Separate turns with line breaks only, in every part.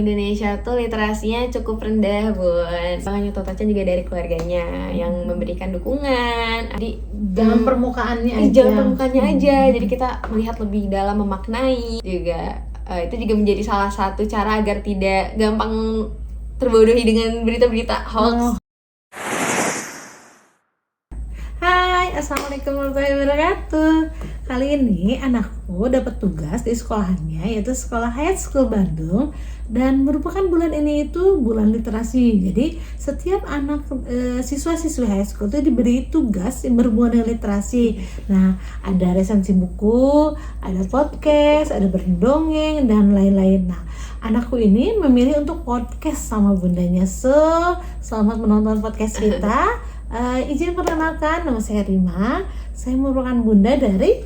Indonesia tuh literasinya cukup rendah, Bun. Makanya Toto-chan juga dari keluarganya yang memberikan dukungan. Jadi
Jangan permukaannya aja.
jangan permukaannya aja. Jadi kita melihat lebih dalam, memaknai juga. Itu juga menjadi salah satu cara agar tidak gampang terbodohi dengan berita-berita hoax.
Hai, assalamualaikum warahmatullahi wabarakatuh. Kali ini anakku dapat tugas di sekolahnya, yaitu Sekolah High School Bandung, dan merupakan bulan ini itu bulan literasi. Jadi setiap anak siswa-siswi high school itu diberi tugas yang berhubungan dengan literasi. Nah, ada resensi buku, ada podcast, ada berdongeng, dan lain-lain. Nah, anakku ini memilih untuk podcast sama bundanya. Selamat menonton podcast kita. Izin perkenalkan, nama saya Rima. Saya merupakan bunda dari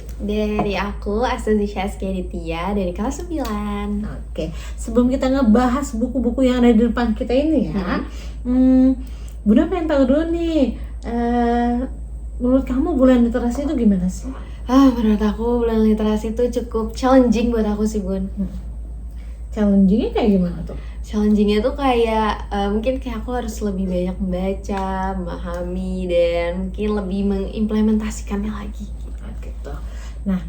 aku, Astuti Syaski Aditya, dari kelas 9.
Oke, sebelum kita ngebahas buku-buku yang ada di depan kita ini ya, Bunda pengen tahu dulu nih, menurut kamu bulan literasi itu gimana sih?
Menurut aku bulan literasi itu cukup challenging buat aku sih, Bun.
Challengingnya kayak gimana tuh?
Challengingnya tuh kayak mungkin kayak aku harus lebih banyak membaca, memahami, dan mungkin lebih mengimplementasikannya lagi
gitu. Nah,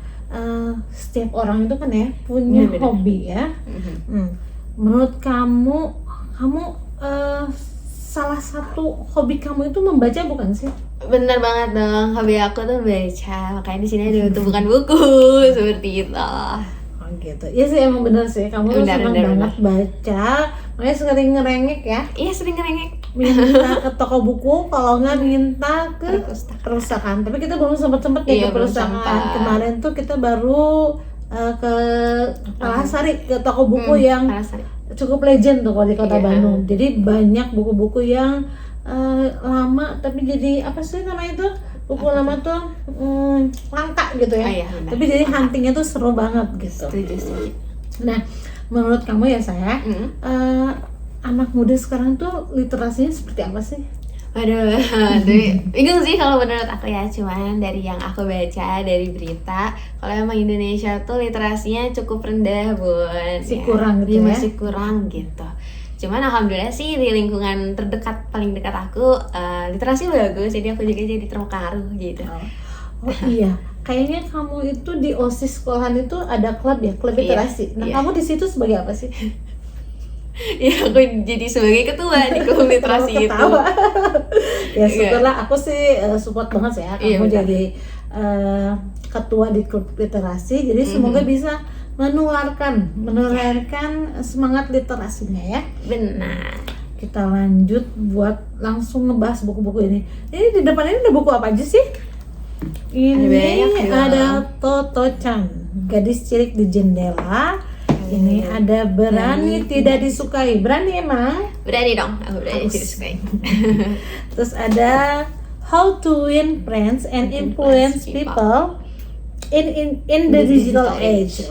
setiap orang itu kan ya punya hobi ya. Menurut kamu salah satu hobi kamu itu membaca bukan sih?
Bener banget dong, hobi aku tuh baca, makanya di sini ada tumpukan buku seperti itu.
Oh gitu. Iya sih, emang bener sih, kamu senang banget baca, makanya sering ngerengek ya.
Iya, sering ngerengek,
minta ke toko buku, kalau nggak minta ke perpustakaan. Tapi kita belum sempet ke perpustakaan. Kemarin tuh kita baru ke Palasari, ke toko buku yang cukup legend tuh kalau di kota Bandung. Jadi banyak buku-buku yang lama, tapi jadi apa sih namanya itu? Buku lama tuh langka gitu ya. Tapi jadi huntingnya tuh seru banget gitu.
Setuju.
Nah, menurut kamu ya saya, anak muda sekarang tuh literasinya seperti apa sih?
Waduh, bingung sih kalau menurut aku ya. Cuman dari yang aku baca dari berita, kalau emang Indonesia tuh literasinya cukup rendah, Bun. Masih kurang gitu. Cuman alhamdulillah sih di lingkungan terdekat, paling dekat aku, literasi bagus, jadi aku juga jadi terpengaruh gitu.
Oh iya, kayaknya kamu itu di OSIS sekolahan itu ada klub ya, klub literasi. Nah, kamu di situ sebagai apa sih?
Ya, aku jadi sebagai ketua di klub literasi itu.
Ya syukurlah, aku sih support banget ya kamu jadi ketua di klub literasi. Jadi semoga bisa menularkan semangat literasinya ya.
Benar.
Kita lanjut buat langsung ngebahas buku-buku ini. Ini di depan ini ada buku apa aja sih? Ini ada Toto-chan, Gadis Cilik di Jendela. Ini ada Berani Tidak Disukai. Berani emang?
Berani dong, aku berani tidak disukai.
Terus ada How to Win Friends and Influence People in the Digital Age.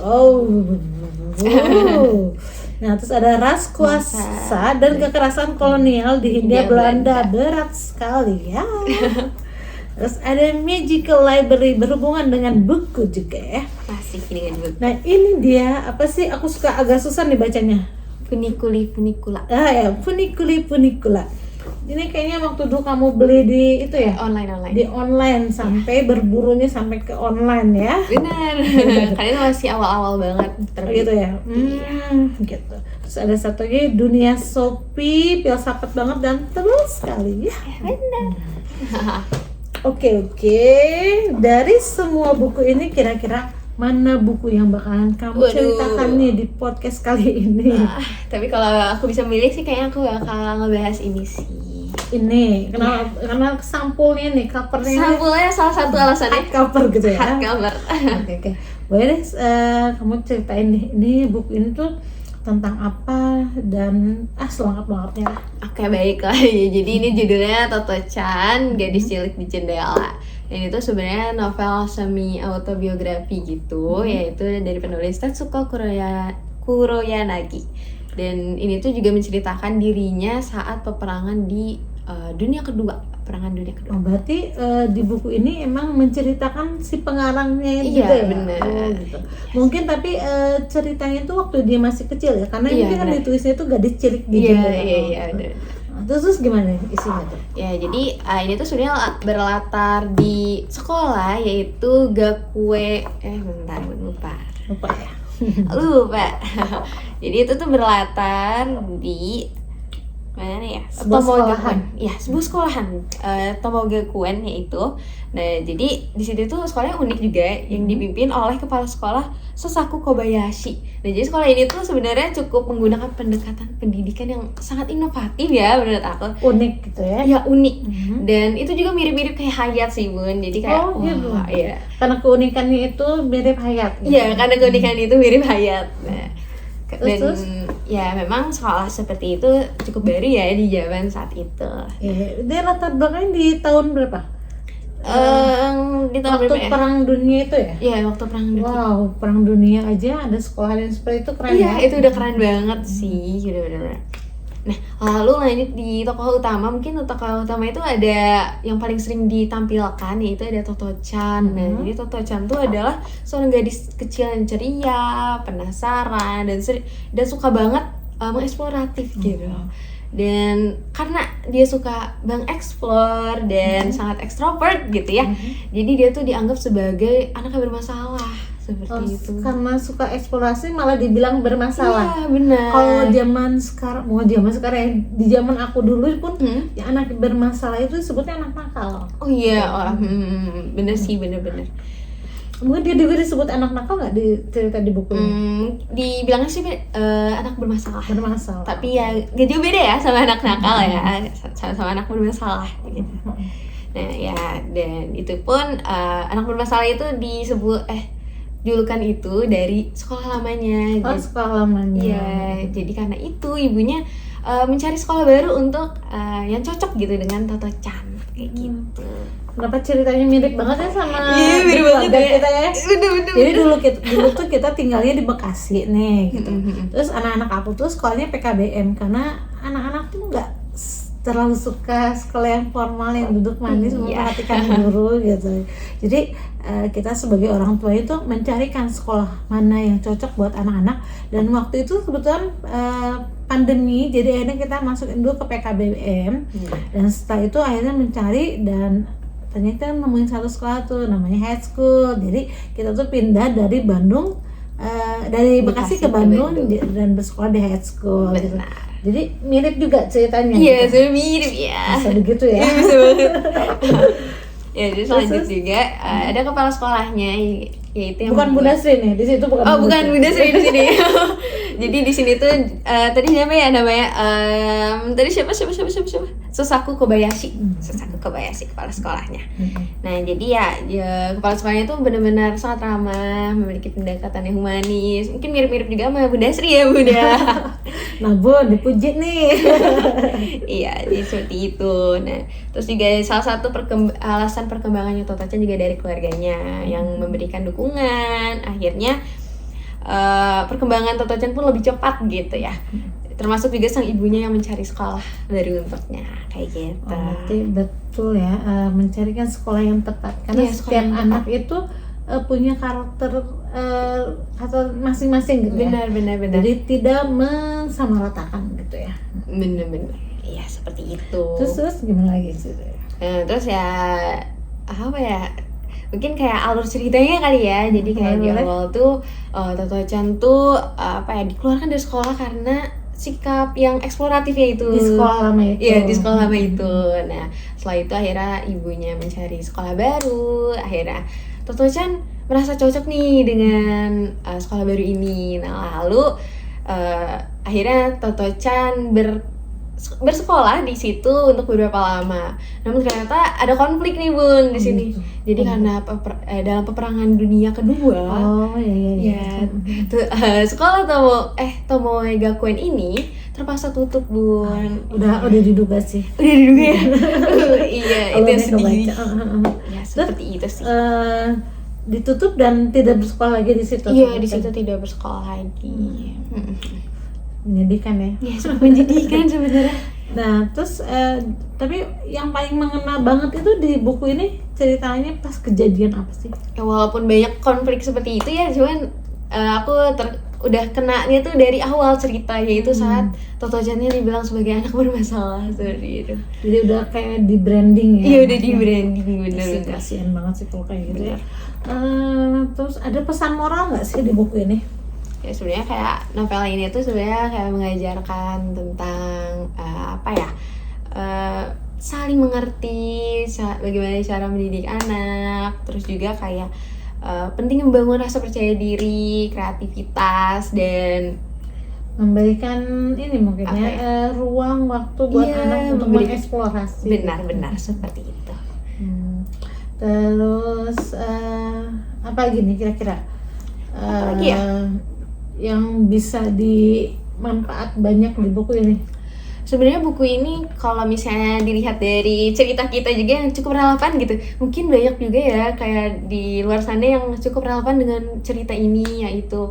Nah, terus ada Ras Kuasa dan Kekerasan Kolonial di Hindia Belanda. Berat sekali ya. Terus ada Magical Library, berhubungan dengan buku juga ya.
Masih dengan buku.
Nah, ini dia apa sih? Aku suka agak susah nih bacanya.
Funicula.
Funicula. Ini kayaknya waktu dulu kamu beli di itu ya?
Online.
Di online sampai berburunya sampai ke online ya.
Benar. Karena itu masih awal-awal banget
gitu ya. Gitu. Terus ada satu lagi Dunia Sophie, filsafat banget dan tebal sekali ya.
Benar.
Oke. Dari semua buku ini kira-kira mana buku yang bakalan kamu ceritakan nih di podcast kali ini?
Tapi kalau aku bisa milih sih kayaknya aku bakal ngebahas ini sih.
Ini, karena sampulnya nih, covernya.
Sampulnya salah satu alasannya.
Cover gitu ya?
Hardcover.
Oke. Boleh deh, kamu ceritain nih, ini buku ini tuh tentang apa dan semangat-semangatnya.
Oke, baiklah. Jadi ini judulnya Toto-chan, Gadis Cilik di Jendela. Dan itu sebenarnya novel semi autobiografi gitu, yaitu dari penulis Tetsuko Kuroyanagi. Dan ini tuh juga menceritakan dirinya saat peperangan di dunia kedua peperangan dunia kedua.
Oh, berarti di buku ini emang menceritakan si pengarangnya
Iya,
gitu ya?
benar.
Oh, gitu. Mungkin tapi ceritanya itu waktu dia masih kecil ya, karena ini kan ditulisnya itu gadis cilik gitu.
Iya.
Terus gimana isinya tuh?
Ya, jadi ini tuh sebenarnya berlatar di sekolah, yaitu Gakue bentar lupa
ya.
lupa. Jadi itu tuh berlatar di mana ya?
Sekolahan.
Ya, sebuah sekolahan Tomogakuen yaitu. Nah, jadi di situ tuh sekolahnya unik juga, yang dipimpin oleh kepala sekolah Sosaku Kobayashi. Nah, jadi sekolah ini tuh sebenarnya cukup menggunakan pendekatan pendidikan yang sangat inovatif ya menurut aku.
Unik gitu ya?
Ya, unik. Dan itu juga mirip-mirip kayak Hayat sih, Bun. Jadi kayak
iya. Karena keunikannya itu mirip Hayat.
Iya, karena keunikan itu mirip Hayat. Nah,
terus?
Ya memang sekolah seperti itu cukup baru ya di zaman saat itu.
Dia latar belakangnya di tahun berapa?
Di tahun
waktu
berapa ya?
Perang Dunia itu ya?
Iya, waktu Perang Dunia.
Wow, Perang Dunia aja ada sekolah yang seperti itu, keren ya?
Iya, itu udah keren banget sih, bener-bener. Nah, lalu lanjut di tokoh utama, mungkin tokoh utama itu ada yang paling sering ditampilkan, yaitu ada Toto-chan. Nah, jadi Toto-chan tuh adalah seorang gadis kecil yang ceria, penasaran, dan suka banget mengeksploratif gitu. Dan karena dia suka explore dan sangat ekstrovert gitu ya, jadi dia tuh dianggap sebagai anak yang bermasalah. Seperti itu.
Karena suka eksplorasi malah dibilang bermasalah.
Iya, benar.
Kalau zaman sekarang ya, di zaman aku dulu pun ya anak bermasalah itu disebutnya anak nakal.
Oh iya, bener sih, bener.
Mungkin dia juga disebut anak nakal nggak di cerita di buku?
Dibilangnya sih anak bermasalah. Tapi ya gak jauh beda ya sama anak nakal ya, sama anak bermasalah gitu. Nah ya, dan itu pun anak bermasalah itu disebut julukan itu dari sekolah lamanya.
Sekolah lamanya.
Iya, jadi karena itu ibunya mencari sekolah baru untuk yang cocok gitu dengan Toto-chan kayak gitu.
Kenapa ceritanya mirip banget ya sama
mirip banget ya.
Kita ya?
Bener.
Jadi dulu tuh kita tinggalnya di Bekasi nih gitu. Terus anak-anak aku tuh sekolahnya PKBM karena anak-anak tuh nggak terlalu suka sekolah yang formal yang duduk manis memperhatikan guru gitu. Jadi kita sebagai orang tua itu mencarikan sekolah mana yang cocok buat anak-anak, dan waktu itu kebetulan pandemi, jadi akhirnya kita masukin dulu ke PKBM. Dan setelah itu akhirnya mencari dan ternyata nemuin satu sekolah tuh namanya High School. Jadi kita tuh pindah dari Bandung, dari Bekasi ke Bandung dan bersekolah di High School. Gitu. Jadi mirip juga ceritanya.
Iya, gitu. Mirip ya.
Bisa begitu ya.
Bisa banget. Ya, jadi selanjutnya juga ada kepala sekolahnya, yaitu yang
bukan Bunda Sri nih, di situ bukan.
Oh, bukan Bunda Sri di sini. Jadi di sini tuh tadi namanya tadi siapa? Sosaku Kobayashi. Sosaku Kobayashi kepala sekolahnya. Nah, jadi ya kepala sekolahnya tuh benar-benar sangat ramah, memiliki pendekatan yang humanis. Mungkin mirip-mirip juga sama Bunda Sri ya, Bunda.
Nah, Bun, dipuji nih.
Iya, jadi seperti itu. Nah, terus juga salah satu alasan perkembangannya Toto-chan juga dari keluarganya yang memberikan dukungan. Akhirnya perkembangan Toto-chan pun lebih cepat gitu ya. Termasuk juga sang ibunya yang mencari sekolah baru untuknya kayak gitu.
Berarti betul ya, mencarikan sekolah yang tepat karena setiap anak itu punya karakter masing-masing gitu.
Benar.
Jadi tidak mensamaratakan gitu ya.
Benar. Iya, seperti itu.
Terus gimana lagi sih?
Terus ya apa ya? Mungkin kayak alur ceritanya kali ya. Jadi kayak di awal tuh Toto-chan tuh dikeluarkan dari sekolah karena sikap yang eksploratifnya itu.
Di sekolah lama itu.
Iya, di sekolah lama itu. Nah, setelah itu akhirnya ibunya mencari sekolah baru. Akhirnya Toto-chan merasa cocok nih dengan sekolah baru ini. Nah, lalu akhirnya Toto-chan bersekolah di situ untuk beberapa lama. Namun ternyata ada konflik nih, Bun, di sini. Jadi karena dalam peperangan dunia kedua.
Oh iya.
Sekolah Tomogakuen ini terpaksa tutup, Bun.
Udah diduga sih.
Udah diduga ya. Iya, itu yang sedih.
Ya,
seperti itu sih.
Ditutup dan tidak bersekolah lagi di situ.
Iya, di situ tidak bersekolah lagi.
menyedihkan ya.
Ya, cukup menjadikan sebenarnya.
Nah terus tapi yang paling mengena banget itu di buku ini ceritanya pas kejadian apa sih?
Ya, walaupun banyak konflik seperti itu ya, cuman aku udah kenanya tuh dari awal cerita, yaitu saat Toto Chan-nya dibilang sebagai anak bermasalah seperti itu.
Jadi udah kayak di branding ya?
Iya, udah di branding, bener-bener.
Kasian banget sih kalau kayak gitu ya. Terus ada pesan moral nggak sih di buku ini?
Ya sebenarnya kayak novel ini tuh sebenarnya kayak mengajarkan tentang apa ya, saling mengerti, bagaimana cara mendidik anak, terus juga kayak penting membangun rasa percaya diri, kreativitas, dan
memberikan ini mungkin ya, ruang waktu buat anak untuk mengeksplorasi.
Benar-benar seperti itu.
Terus apa lagi nih kira-kira?
Apalagi ya?
Yang bisa dimanfaat banyak di buku ini?
Sebenarnya buku ini kalau misalnya dilihat dari cerita kita juga yang cukup relevan gitu. Mungkin banyak juga ya kayak di luar sana yang cukup relevan dengan cerita ini, yaitu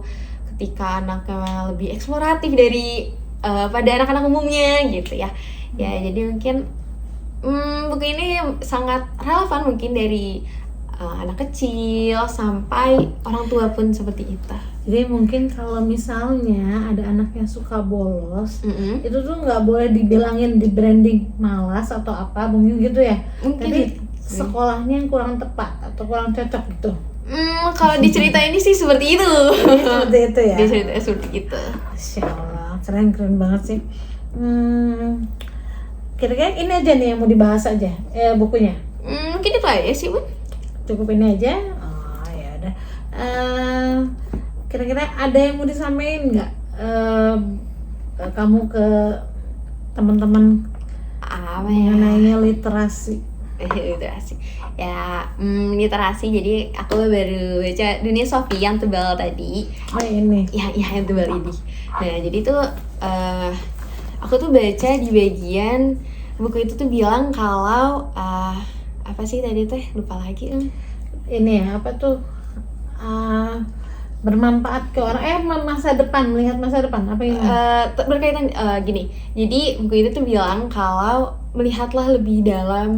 ketika anaknya lebih eksploratif dari pada anak-anak umumnya gitu ya. Ya jadi mungkin buku ini sangat relevan mungkin dari anak kecil sampai orang tua pun seperti itu.
Jadi mungkin kalau misalnya ada anak yang suka bolos, itu tuh nggak boleh dibilangin di branding malas atau apa, mungkin gitu ya.
Mungkin
tapi sekolahnya yang kurang tepat atau kurang cocok gitu.
Kalau di cerita ini sih seperti itu.
Seperti itu ya.
Di cerita seperti itu.
Masya Allah, keren banget sih. Kira-kira ini aja nih yang mau dibahas aja bukunya.
Mungkin itu aja sih, Bun.
Cukup ini aja. Oh ya udah. Kira-kira ada yang mau disampaikan nggak kamu ke teman-teman mengenai literasi?
Literasi ya, literasi. Jadi aku baru baca Dunia Sophie yang tebal tadi.
Oh ini
ya yang tebal ini. Nah jadi tuh aku tuh baca di bagian buku itu tuh bilang kalau apa sih tadi teh, lupa lagi.
Ini ya apa tuh, bermanfaat ke orang masa depan, melihat masa depan apa yang
berkaitan gini. Jadi buku itu tuh bilang kalau melihatlah lebih dalam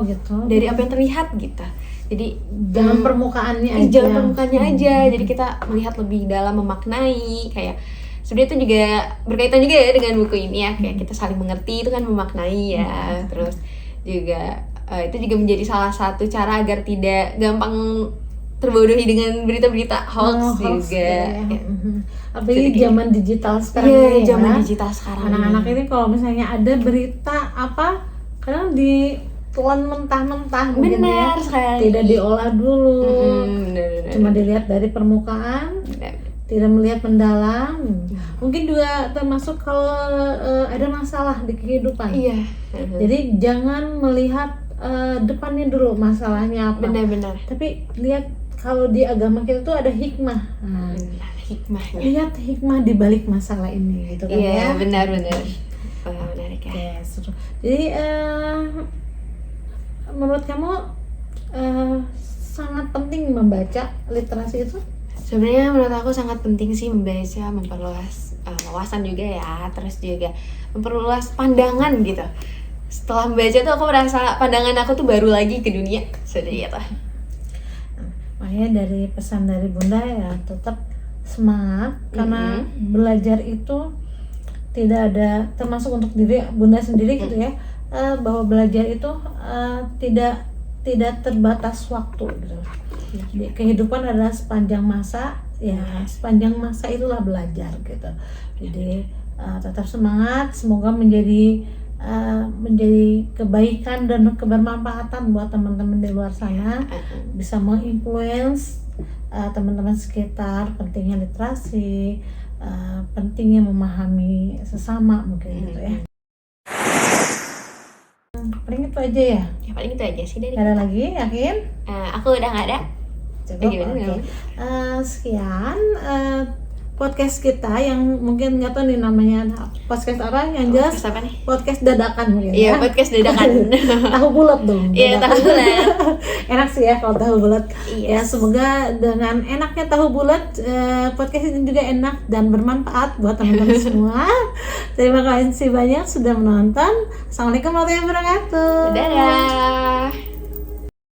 gitu
dari apa yang terlihat gitu. Jadi
jangan permukaannya aja.
Jangan permukaannya aja. Jadi kita melihat lebih dalam, memaknai. Kayak sebenarnya itu juga berkaitan juga ya dengan buku ini ya. Kayak kita saling mengerti itu kan memaknai ya. Terus juga itu juga menjadi salah satu cara agar tidak gampang terbodohi dengan berita-berita hoax juga.
Ya. Apalagi zaman digital sekarang ini ya.
Zaman digital sekarang.
Anak-anak ini kalau misalnya ada berita apa, kadang ditelan mentah-mentah.
Benar sekali.
Tidak diolah dulu.
Benar.
Cuma dilihat dari permukaan. Tidak melihat mendalam. Mungkin juga termasuk kalau ada masalah di kehidupan.
Iya.
Jadi jangan melihat depannya dulu masalahnya apa.
Benar.
Tapi lihat kalau di agama kita tuh ada hikmah.
Hikmahnya.
Lihat hikmah di balik masalah ini gitu kan ya.
Iya, benar. Menarik ya.
Yes. Jadi menurut kamu sangat penting membaca literasi itu?
Sebenarnya menurut aku sangat penting sih membaca, memperluas wawasan juga ya, terus juga memperluas pandangan gitu. Setelah membaca tuh aku merasa pandangan aku tuh baru lagi ke dunia. Seperti itu.
Makanya dari pesan dari Bunda ya tetap semangat, karena belajar itu tidak ada, termasuk untuk diri Bunda sendiri gitu ya, bahwa belajar itu tidak terbatas waktu gitu. Kehidupan adalah sepanjang masa ya, sepanjang masa itulah belajar gitu. Jadi tetap semangat, semoga menjadi kebaikan dan kebermanfaatan buat teman-teman di luar sana, bisa menginfluence teman-teman sekitar, pentingnya literasi, pentingnya memahami sesama mungkin gitu ya. Paling itu aja ya?
Ya paling itu aja sih dari
Ada lagi, yakin?
aku udah nggak ada.
Cukup, oke. Sekian podcast kita yang mungkin nggak tahu nih namanya podcast apa, yang jelas
Podcast apa nih?
podcast dadakan mungkin
Iya,
ya.
podcast dadakan.
Tahu bulat dong.
Iya,
dadakan.
tahu bulat.
Enak sih ya kalau tahu bulat. Ya
Yes.
semoga dengan enaknya tahu bulat podcast ini juga enak dan bermanfaat buat teman-teman semua. Terima kasih banyak sudah menonton. Assalamualaikum warahmatullahi wabarakatuh.
Dadah.